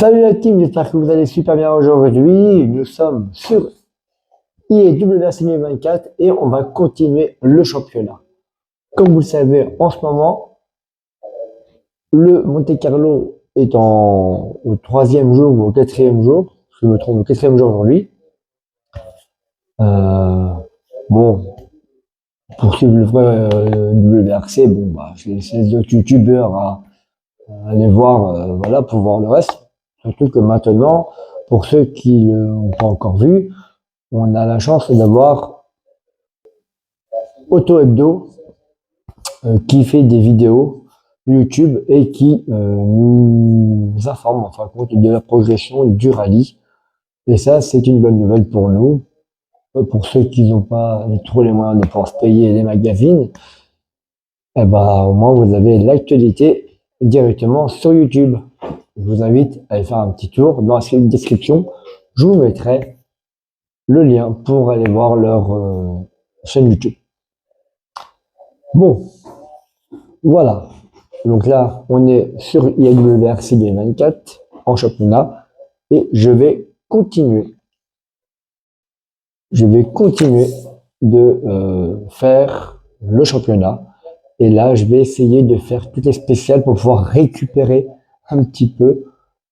Salut la team, j'espère que vous allez super bien aujourd'hui. Nous sommes sur IWRC 2024 et on va continuer le championnat. Comme vous le savez, en ce moment, le Monte Carlo est au troisième jour ou au quatrième jour. Je me trompe, au quatrième jour aujourd'hui. Bon, pour suivre le vrai WRC, je laisse les autres youtubeurs à aller voir, voilà, pour voir le reste. Surtout que maintenant, pour ceux qui l'ont pas encore vu, on a la chance d'avoir Auto Hebdo qui fait des vidéos YouTube et qui nous informe en fin de compte de la progression du rallye. Et ça, c'est une bonne nouvelle pour nous. Pour ceux qui n'ont pas trop les moyens de pouvoir se payer les magazines, eh ben, au moins vous avez l'actualité directement sur YouTube. Je vous invite à aller faire un petit tour dans la description. Je vous mettrai le lien pour aller voir leur chaîne YouTube. Bon, voilà. Donc là, on est sur IWRC 2024 en championnat et je vais continuer. Je vais continuer de faire le championnat. Et là, je vais essayer de faire toutes les spéciales pour pouvoir récupérer un petit peu,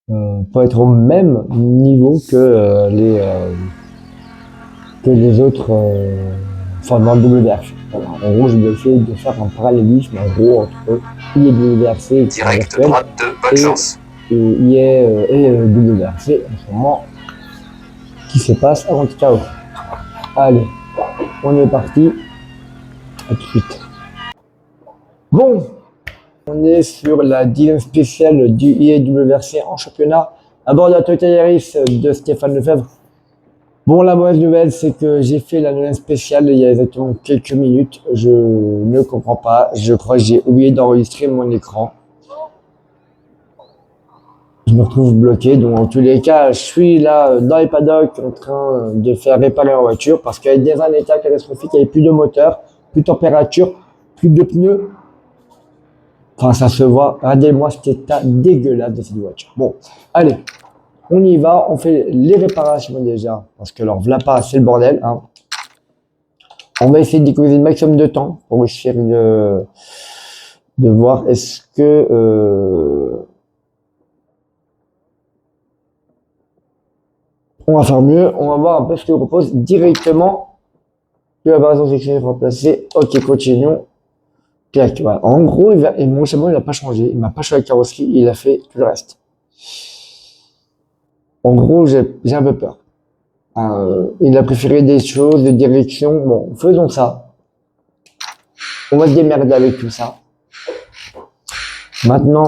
pour être au même niveau que les autres, enfin dans le WRC. Voilà. En gros, je vais essayer de faire un parallélisme en gros entre IWRC direct droite de bonne chance et WRC en ce moment qui se passe à Monte-Carlo. Allez, on est parti. À tout de suite. Bon, on est sur la 10e spéciale du IWRC en championnat à bord de la Toyota Yaris de Stéphane Lefebvre. Bon, la mauvaise nouvelle, c'est que j'ai fait la 9e spéciale il y a exactement quelques minutes. Je ne comprends pas. Je crois que j'ai oublié d'enregistrer mon écran. Je me retrouve bloqué. Donc, en tous les cas, je suis là dans les paddocks en train de faire réparer ma voiture parce qu'elle est dans un état catastrophique. Il n'y avait plus de moteur, plus de température, plus de pneus. Enfin, ça se voit. Regardez-moi cet état dégueulasse de cette voiture. Bon, allez. On y va, on fait les réparations déjà, parce que alors voilà pas, c'est le bordel. Hein. On va essayer d'économiser le maximum de temps pour essayer de voir est-ce que on va faire mieux. On va voir un peu ce que je propose directement. La réparation sélectionnée remplacée. Ok, continuons. Clac, voilà. En gros, mon chemin, il n'a pas changé. Il m'a pas changé la carrosserie, il a fait tout le reste. En gros, j'ai un peu peur. Il a préféré des choses de direction. Bon, faisons ça. On va se démerder avec tout ça. Maintenant,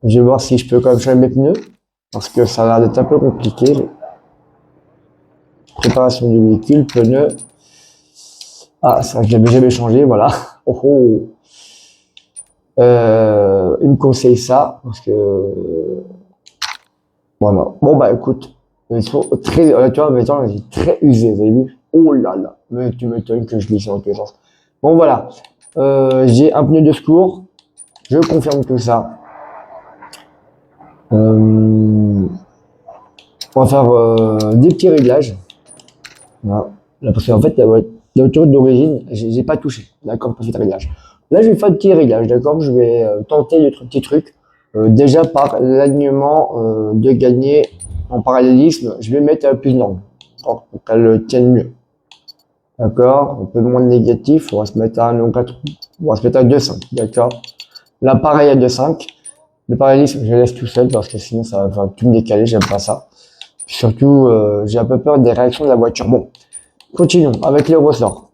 je vais voir si je peux quand même changer mes pneus. Parce que ça a l'air d'être un peu compliqué. Préparation du véhicule, pneus. Ah, ça, je l'avais jamais changé, voilà. Oh, oh. Il me conseille ça. Parce que... Voilà. Bon, bah, écoute. Ils sont très, tu vois, mettons, ils sont très usés, vous avez vu? Oh là là. Mais tu m'étonnes que je glisse dans tous les sens. Bon, voilà. J'ai un pneu de secours. Je confirme tout ça. On va faire des petits réglages. Voilà. Là, parce qu'en fait, la voiture d'origine, j'ai pas touché. D'accord, pour faire réglage. Là, je vais faire des petits réglages. D'accord, je vais tenter d'autres petits trucs. Déjà par l'alignement de gagner en parallélisme, je vais mettre plus norme pour qu'elle tienne mieux. D'accord, un peu moins de négatif, on va se mettre à 1,4, on va se mettre à 2,5, d'accord. Là, pareil à 2,5. Le parallélisme, je laisse tout seul parce que sinon ça va tout me décaler, j'aime pas ça. Surtout, j'ai un peu peur des réactions de la voiture. Bon, continuons avec les ressorts.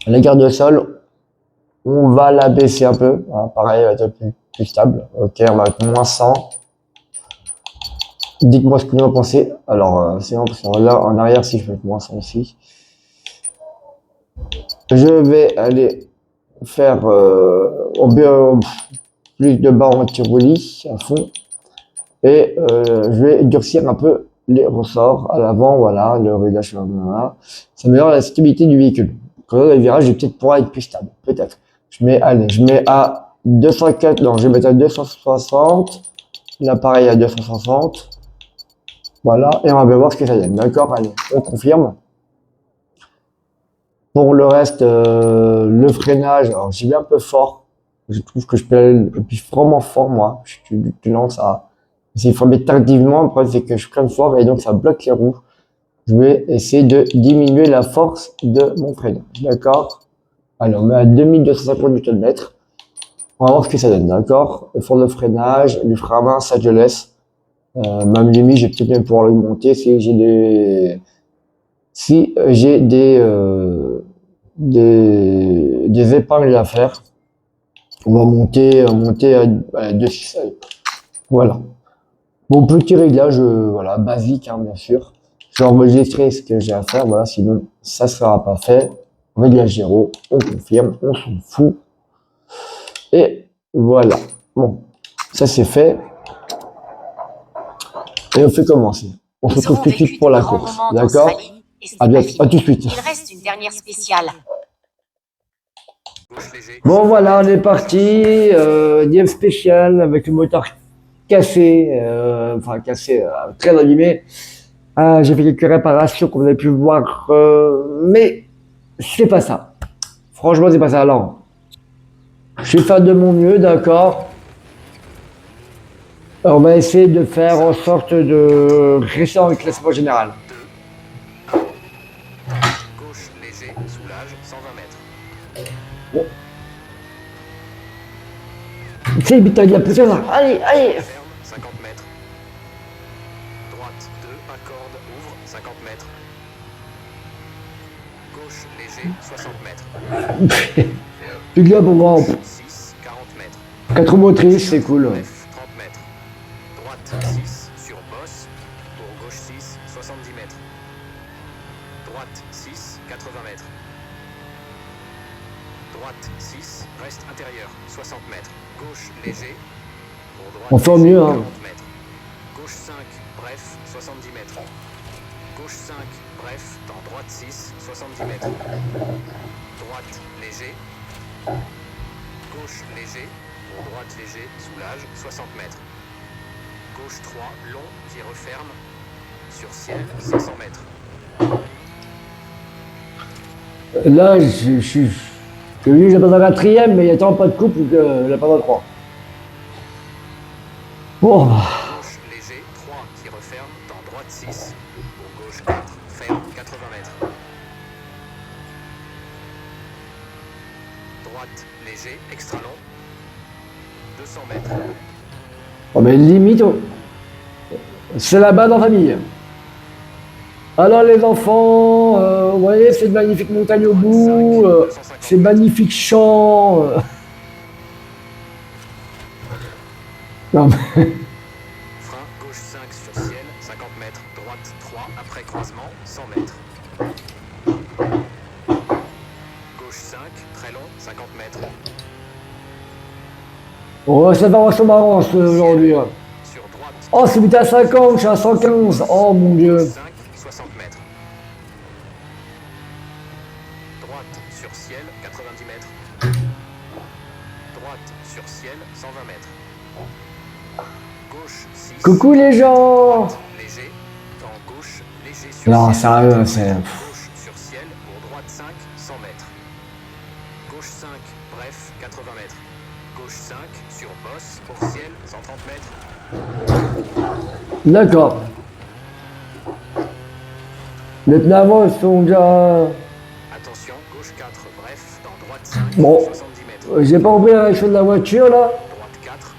La garde de sol, on va la baisser un peu. Voilà, pareil, elle va être plus stable. Ok, on va être moins 100. Dites-moi ce que vous en pensez. Alors, c'est bon, parce que là, en arrière, si je vais mettre moins 100 aussi. Je vais aller faire plus de barres anti-roulis à fond. Et je vais durcir un peu les ressorts à l'avant, voilà, le réglage, voilà. Ça améliore la stabilité du véhicule. Quand les virages, je vais peut-être pouvoir être plus stable, peut-être. Je mets à 204, non, je vais mettre à 260. l'appareil à 260. Voilà, et on va bien voir ce que ça donne. D'accord, allez, on confirme. Pour le reste, le freinage, alors j'y vais un peu fort. Je trouve que je peux appuyer vraiment fort, moi. Je suis du tendance à essayer de freiner tardivement. Le problème, c'est que je freine fort et donc ça bloque les roues. Je vais essayer de diminuer la force de mon freinage. D'accord? Allez, on met à 2250 Nm. On va voir ce que ça donne. D'accord? Pour le freinage, le frein à main, ça je laisse. Même limite, je vais peut-être même pouvoir l'augmenter si j'ai des épingles à faire. On va monter à 2,6. Voilà. Bon, petit réglage, voilà, basique, hein, bien sûr. Je vais enregistrer ce que j'ai à faire, voilà, sinon ça sera pas fait. Réglage 0, on confirme, on s'en fout. Et voilà. Bon, ça c'est fait. Et on fait commencer. On se retrouve tout de suite pour la course. D'accord? À bientôt. À tout de suite. Il reste une dernière spéciale. Bon voilà, on est parti. Diem spécial avec le moteur cassé, très abîmé. J'ai fait quelques réparations comme vous avez pu voir, mais c'est pas ça. Franchement, c'est pas ça. Alors, je vais faire de mon mieux, d'accord. On va essayer de faire en sorte de rester en classement général. Gauche léger, soulage, 120 mètres. Bon. C'est putain, il y a plusieurs là. Allez, allez. Ferme, 50 mètres. Droite 2, accorde, ouvre, 50 mètres. Gauche léger, 60 mètres. Tu gars pour moi. 6, 40 mètres. 4 motrices, c'est cool. Ouais. F, 30 mètres. Droite 6, sur bosse. Pour gauche 6, 70 mètres. Droite 6, 80 mètres. Droite 6, reste intérieur, 60 mètres. Gauche léger. Pour droite On fait au mieux, hein. 40 mètres. Gauche 5, bref, 70 mètres. Gauche 5, bref, dans droite 6, 70 mètres. Droite léger. Gauche léger. Pour droite léger, soulage, 60 mètres. Gauche 3, long, qui referme. Sur ciel, 500 mètres. Là, j'ai pas dans la quatrième, mais il y a tant pas de couple que la pas dans 3. Bon, Gauche léger, 3 qui referme dans droite 6. Pour gauche 4, ferme 80 mètres. Droite léger, extra long. 200 mètres. oh, mais limite, c'est la base en famille. Alors les enfants, vous voyez cette magnifique montagne au bout, ces magnifiques champs. Non, mais... Frein gauche 5 sur ciel, 50 mètres. Droite 3 après croisement, 100 mètres. Gauche 5, très long, 50 mètres. Oh, ça va vachement marrant aujourd'hui. Hein. Sur droite Oh, c'est vite à 50, je suis à 115. Oh mon dieu. 5, 60 mètres. Droite sur ciel, 90 mètres. Droite sur ciel, 120 mètres. Gauche 6. Coucou les gens. Léger. Dans gauche, léger sur Non, ciel. sérieux, c'est... Gauche sur ciel, pour droite 5, 100 mètres. Gauche 5, bref, 80 mètres. Gauche 5, sur bosse, pour ciel, 130 mètres. D'accord. Les pneus avant, ils sont déjà... Attention, gauche 4, bref, dans droite 5, Bon. 70 mètres. J'ai pas compris la réaction de la voiture là. Droite 4,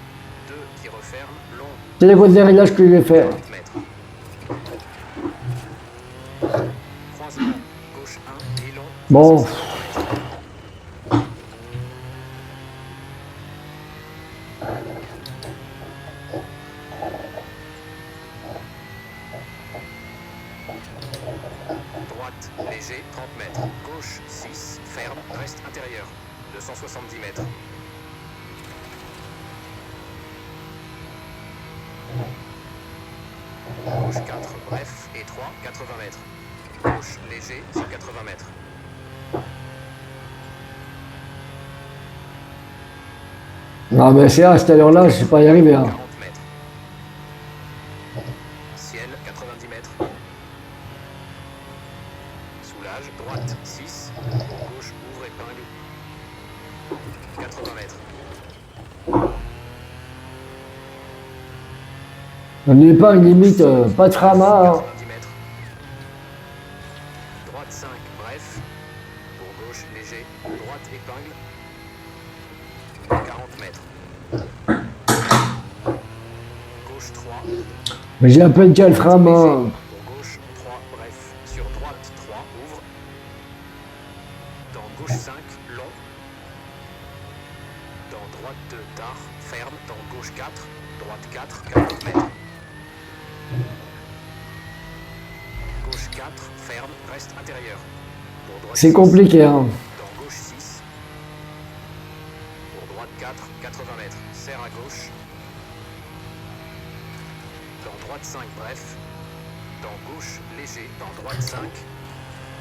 2 qui referme, long, C'est les causes des réglages que j'ai fait. 30 mètres. Croisement, gauche 1, et long, Bon. 150 mètres. Droite, léger, 30 mètres. Gauche, 6, ferme, reste intérieur, 270 mètres. Gauche 4, bref, et 3, 80 mètres. Gauche, léger, 180 mètres. Non mais c'est à cette heure-là, je vais pas y arriver. Hein. 40 mètres. On n'est pas une limite, pas de frama. Hein. 90 mètres. Droite 5, bref. Pour gauche, léger. Droite, épingle. 40 mètres. Gauche 3. Mais j'ai un peu de le frama. Pour gauche 3, bref. Sur droite 3, ouvre. Dans gauche 5, long. Dans droite 2, tard, ferme. Dans gauche 4, droite 4, 40 mètres. Gauche 4, ferme, reste intérieur. Pour droite C'est 6, compliqué, hein. dans gauche 6. Pour droite 4, 80 mètres. Serre à gauche. Dans droite 5, bref. Dans gauche, léger. Dans droite 5.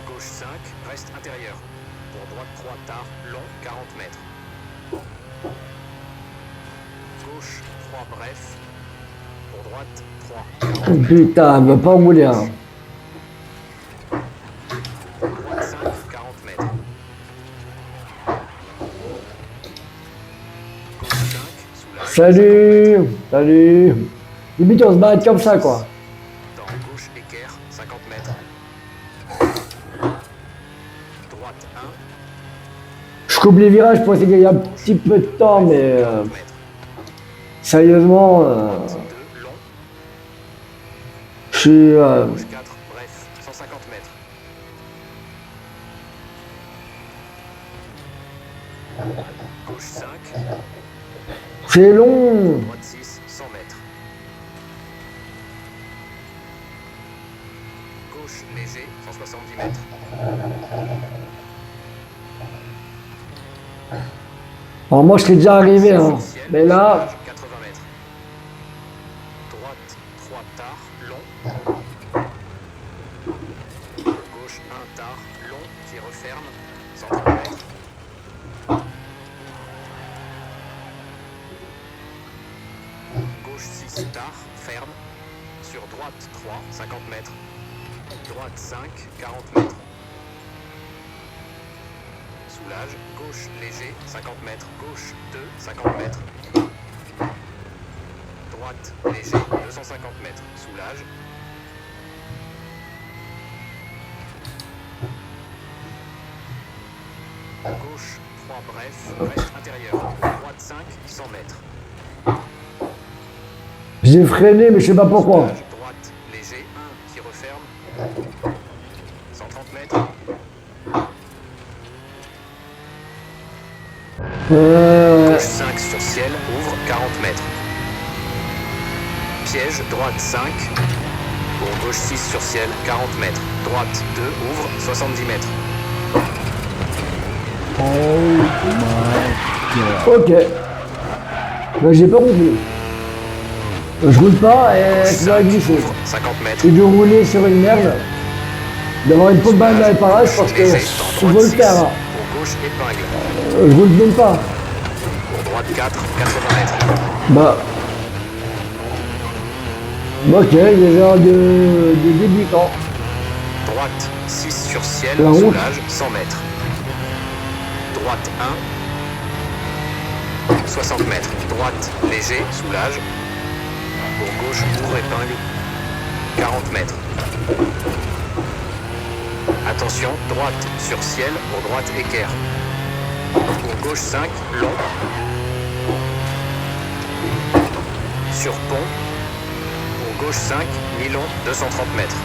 Gauche 5, reste intérieur. Pour droite 3, tard, long, 40 mètres. Gauche 3, bref. Pour droite 3, 40 mètres. Putain, elle veut pas rouler, hein. Droite 5, 40 mètres. Gauche 5, soulage. Salut. Salut. Limite, on se balade comme ça, quoi. Dans gauche, équerre, 50 mètres. Droite 1, Je coupe les virages pour essayer de gagner un petit peu de temps, mais 40 mètres. sérieusement, 2, long. je suis. Gauche 4, bref, 150 mètres. Gauche 5, C'est long. droite 6, 100 mètres. Gauche léger, 170 mètres. Alors moi, je serais déjà arrivé, hein. Ciel, Mais là, soulage, 80 mètres. Droite 3, tard, long. Gauche 1, tard, long, qui referme, 130 mètres. Gauche 6, tard, ferme. Sur droite 3, 50 mètres. Droite 5, 40 mètres. Soulage, gauche léger, 50 mètres. Gauche 2, 50 mètres. Droite léger, 250 mètres. Soulage. Gauche 3, bref, reste intérieur. Droite 5, 100 mètres. j'ai freiné, mais je sais pas pourquoi. Soulage, droite léger, 1 qui referme. 130 mètres. Gauche 5 sur ciel, ouvre 40 mètres. Piège, droite 5. Pour gauche 6 sur ciel, 40 mètres. Droite 2, ouvre 70 mètres. Ok. Mais j'ai pas compris. Je roule pas et Gauche je dois 5, glisser. ouvre 50 mètres. Et de rouler sur une merde, d'avoir une peau de balle dans les parages parce que Léger, je dans veux droite le 6. faire. Hein. Pour gauche épingle. Je roule même pas. Pour droite 4, 80 mètres. Bah. Ok, des genres de débutants. Droite 6 sur ciel, La route. soulage 100 mètres. Droite 1, 60 mètres. Droite léger, soulage. Pour gauche, ouvre épingle, 40 mètres. Attention, droite sur ciel, pour droite équerre. Pour gauche 5, long. Sur pont. Pour gauche 5, mi-long, 230 mètres.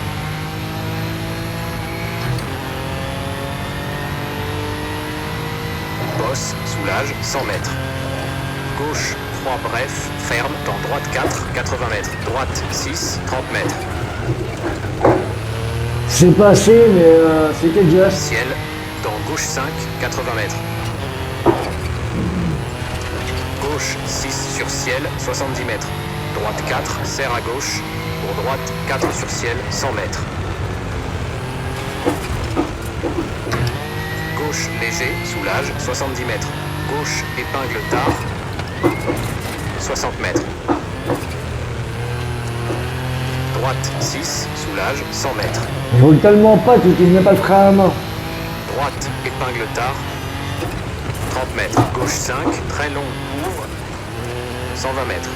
Bosse, soulage, 100 mètres. Gauche 3, bref, ferme, dans droite 4, 80 mètres. Droite 6, 30 mètres. C'est passé, mais c'était juste. Ciel, dans gauche 5, 80 mètres. Gauche 6 sur ciel, 70 mètres. Droite 4, serre à gauche. Pour droite 4 sur ciel, 100 mètres. Gauche léger, soulage, 70 mètres. Gauche épingle tard, 60 mètres. Droite 6, soulage, 100 mètres. Je roule tellement pas que tu n'as pas le frein à main. Droite épingle tard, 30 mètres. Gauche 5, très long, ouvre, 120 mètres.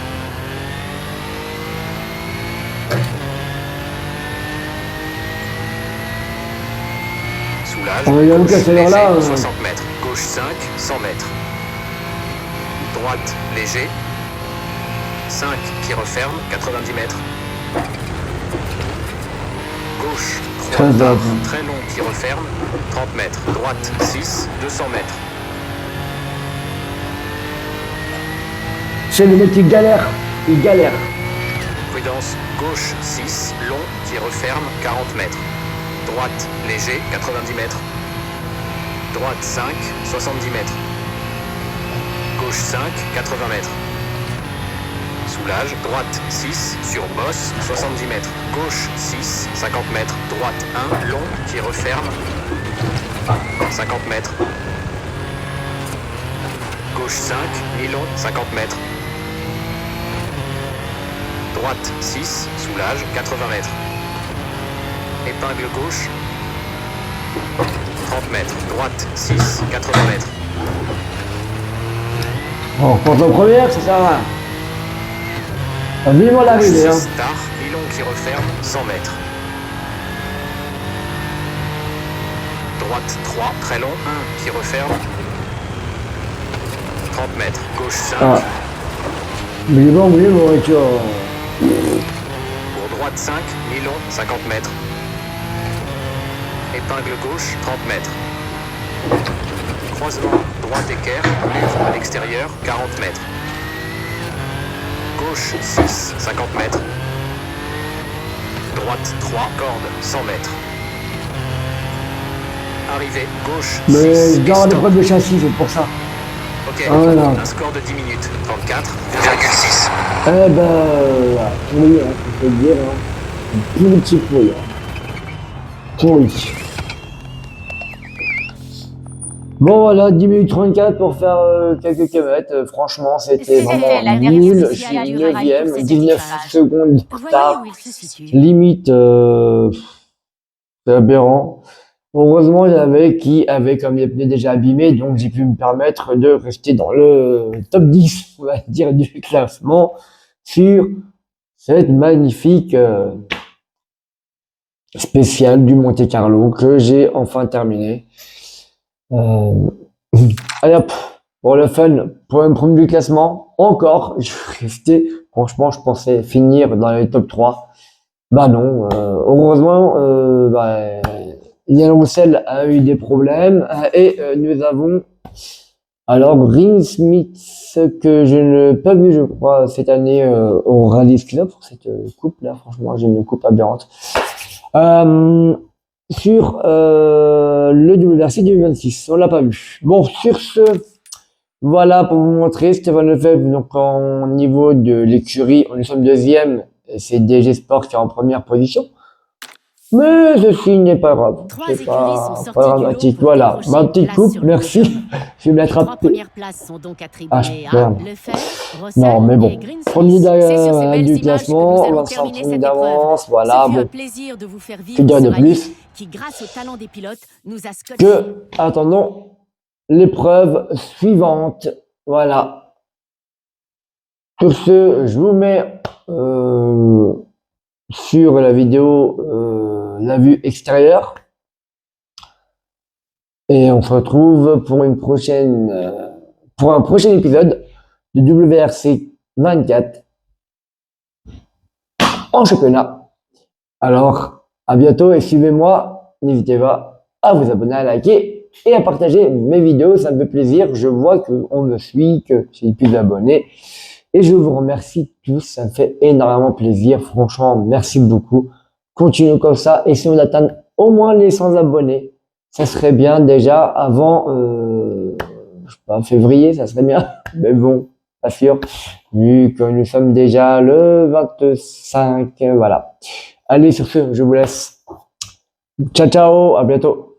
Soulage. J'avoue Gauche qu'à cette heure-là, léger, 60 mètres. Gauche 5, 100 mètres. Droite léger. 5 qui referme, 90 mètres. Gauche 3 très tard, bien. très long qui referme, 30 mètres. Droite 6, 200 mètres. C'est le mec qui galère. Il galère. Prudence, gauche 6, long qui referme, 40 mètres. Droite léger, 90 mètres. Droite 5, 70 mètres. Gauche 5, 80 mètres. Soulage, droite 6, sur bosse, 70 mètres. Gauche 6, 50 mètres. Droite 1, long qui referme, 50 mètres. Gauche 5, mi-long, 50 mètres. Droite 6, soulage, 80 mètres. Épingle gauche, 30 mètres. Droite 6, 80 mètres. On reprend en première, ça sert à rien. Vivement l'arrivée, hein. 6, tard, mi-long qui referme, 100 mètres. Droite 3, très long, 1 qui referme, 30 mètres. Gauche 5. Ah. Vivement, et tu vois. Pour droite 5, mi-long, 50 mètres. Épingle gauche, 30 mètres. Croisement, droite équerre, mur à l'extérieur, 40 mètres. Gauche 6, 50 mètres. Droite 3, corde, 100 mètres. Arrivée, gauche 6, Mais je garde des stop. problèmes de châssis, c'est pour ça. Ok, Ah, voilà. un score de 10 minutes, 34,6. Eh ben, oui, hein, je peux le dire, hein. Petit pourri, hein. Pourri. Bon, voilà, 10 minutes 34 pour faire quelques kilomètres. Franchement, c'était vraiment la nul. dernière Je suis à l'allure à rail pour 9ème, cet 19 équipage. secondes de Voyez retard. où il se situe. Limite, c'est aberrant. Heureusement, il y en avait qui avaient comme les pneus déjà abîmés, donc j'ai pu me permettre de rester dans le top 10, on va dire, du classement sur cette magnifique spéciale du Monte Carlo que j'ai enfin terminé. Allez hop, pour le fun, pour un premier du classement, encore, je suis resté, franchement, je pensais finir dans les top 3. Bah non, heureusement, Yann Roussel a eu des problèmes et nous avons alors Ring Smith que je n'ai pas vu, je crois, cette année au Rallye Club pour cette coupe là. Franchement, j'ai une coupe aberrante. Sur le WRC 2026, on l'a pas vu. Bon, sur ce, voilà pour vous montrer Stéphane Lefebvre. Donc, au niveau de l'écurie, nous sommes deuxième. C'est DG Sport qui est en première position. Mais ceci n'est pas grave. Trois C'est écuries pas, sont sorties pas du lot dramatique. pour Voilà, décrocher ma une petite place coupe, sur le merci. podium. Je vais me Les trois l'attraper. premières places sont donc attribuées Ah, à merde. Lefebvre, Rossel Non, mais bon. et Greensmith. Premier C'est sur ces belles du images que classement, nous on allons va terminer sortir cette d'avance. épreuve. Voilà, Ce fut un bon. plaisir de vous faire Que vivre dire ce de rallye plus qui, grâce au talent des pilotes, nous a scotché. que attendons l'épreuve suivante. Voilà. Sur ce, je vous mets sur la vidéo la vue extérieure. Et on se retrouve pour une prochaine, pour un prochain épisode de WRC 24 en championnat. Alors, à bientôt et suivez-moi. N'hésitez pas à vous abonner, à liker et à partager mes vidéos. Ça me fait plaisir. Je vois qu'on me suit, que j'ai plus d'abonnés. Et je vous remercie tous. Ça me fait énormément plaisir. Franchement, merci beaucoup. Continuez comme ça. Essayons d'atteindre au moins les 100 abonnés. Ça serait bien déjà avant, je sais pas, février, ça serait bien. Mais bon, pas sûr. Vu que nous sommes déjà le 25, voilà. Allez, sur ce, je vous laisse. Ciao, ciao, à bientôt.